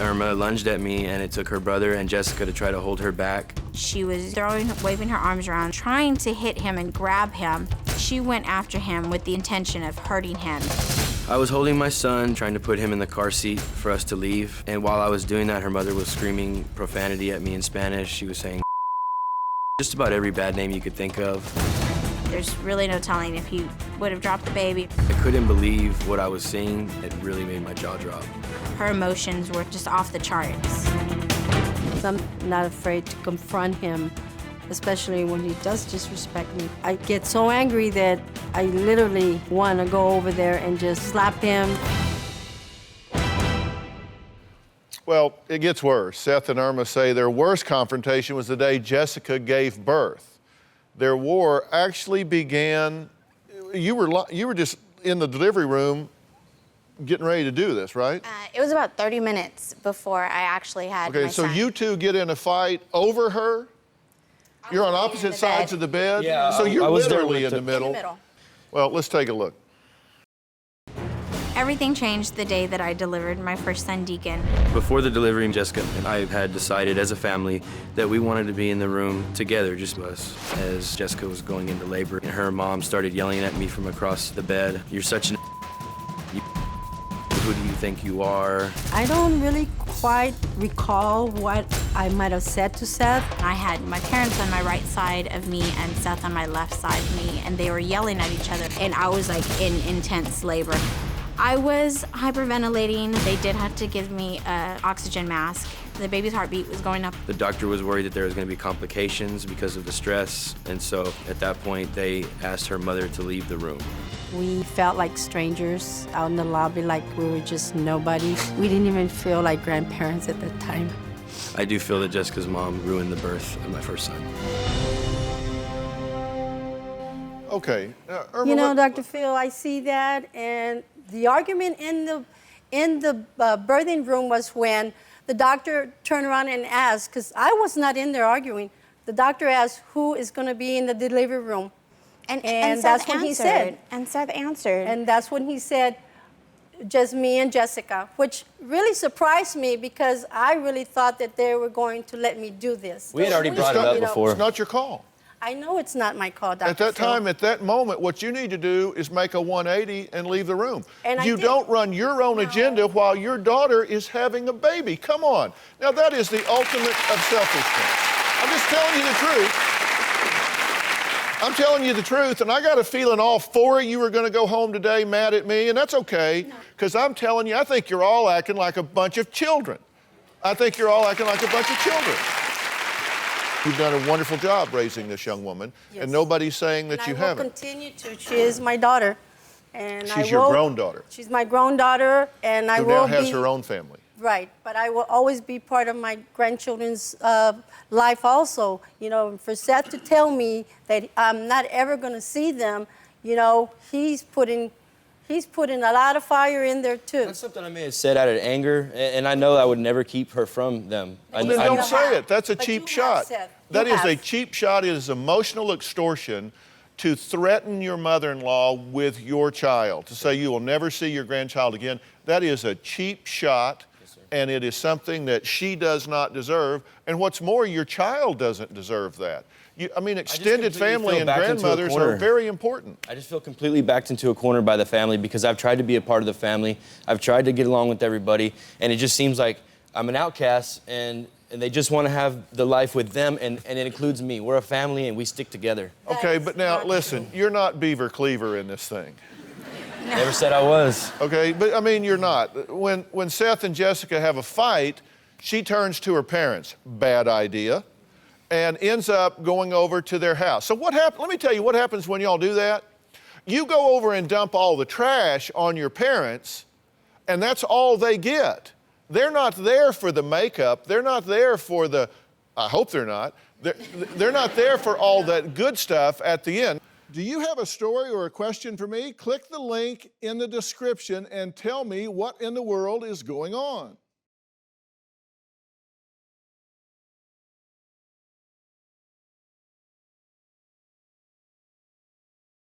Irma lunged at me, and it took her brother and Jessica to try to hold her back. She was waving her arms around, trying to hit him and grab him. She went after him with the intention of hurting him. I was holding my son, trying to put him in the car seat for us to leave. And while I was doing that, her mother was screaming profanity at me in Spanish. She was saying just about every bad name you could think of. There's really no telling if he would have dropped the baby. I couldn't believe what I was seeing. It really made my jaw drop. Her emotions were just off the charts. I'm not afraid to confront him, especially when he does disrespect me. I get so angry that I literally want to go over there and just slap him. Well, it gets worse. Seth and Irma say their worst confrontation was the day Jessica gave birth. Their war actually began, you were just in the delivery room getting ready to do this, right? It was about 30 minutes before I actually had my Okay, so son. you two get in a fight over her? You're on opposite sides of the bed? Yeah, so you're I was there literally with in the middle. In the middle. Well, let's take a look. Everything changed the day that I delivered my first son, Deacon. Before the delivery, Jessica and I had decided as a family that we wanted to be in the room together, just us. As Jessica was going into labor, and her mom started yelling at me from across the bed. You're such an who do you think you are? I don't really quite recall what I might have said to Seth. I had my parents on my right side of me and Seth on my left side of me, and they were yelling at each other, and I was like in intense labor. I was hyperventilating. They did have to give me an oxygen mask. The baby's heartbeat was going up. The doctor was worried that there was going to be complications because of the stress, and so at that point, they asked her mother to leave the room. We felt like strangers out in the lobby, like we were just nobody. We didn't even feel like grandparents at that time. I do feel that Jessica's mom ruined the birth of my first son. Okay. Irma, You know, Dr. Phil, I see that, and the argument in the birthing room was when the doctor turned around and asked, because I was not in there arguing, the doctor asked who is going to be in the delivery room. And that's what he said. And Seth answered. And that's when he said, just me and Jessica, which really surprised me because I really thought that they were going to let me do this. We had already brought it up before. it's not your call. I know it's not my call, Dr. At that Phil. time, at that moment, what you need to do is make a 180 and leave the room. And I you did. don't run your own agenda while your daughter is having a baby. Come on. Now, that is the ultimate of selfishness. I'm just telling you the truth. I'm telling you the truth, and I got a feeling all four of you are going to go home today mad at me, and that's okay, because I'm telling you, I think you're all acting like a bunch of children. I think you're all acting like a bunch of children. You've done a wonderful job raising this young woman, Yes. and nobody's saying that And you I will haven't. continue to. She is my daughter. And She's your grown daughter. She's my grown daughter, and I Who will now has be, her own family. Right, but I will always be part of my grandchildren's life also. You know, for Seth to tell me that I'm not ever going to see them, you know, he's putting a lot of fire in there too. That's something I may have said out of anger, and I know I would never keep her from them. Well, then don't say it. That's a But cheap you shot. have, Seth. That You is a have. cheap shot. It is emotional extortion to threaten your mother-in-law with your child, to say you will never see your grandchild again. That is a cheap shot, and it is something that she does not deserve. And what's more, your child doesn't deserve that. Extended completely family feel and backed into a grandmothers are corner. very important. I just feel completely backed into a corner by the family because I've tried to be a part of the family. I've tried to get along with everybody, and it just seems like I'm an outcast, and they just want to have the life with them, and it includes me. We're a family, and we stick together. Okay, but now, listen, you're not Beaver Cleaver in this thing. Never said I was. Okay, but I mean, you're not. When Seth and Jessica have a fight, she turns to her parents. Bad idea. And ends up going over to their house. So what happened? Let me tell you what happens when y'all do that. You go over and dump all the trash on your parents, and that's all they get. They're not there for the makeup. They're not there for the, I hope they're not. They're not there for all that good stuff at the end. Do you have a story or a question for me? Click the link in the description and tell me what in the world is going on.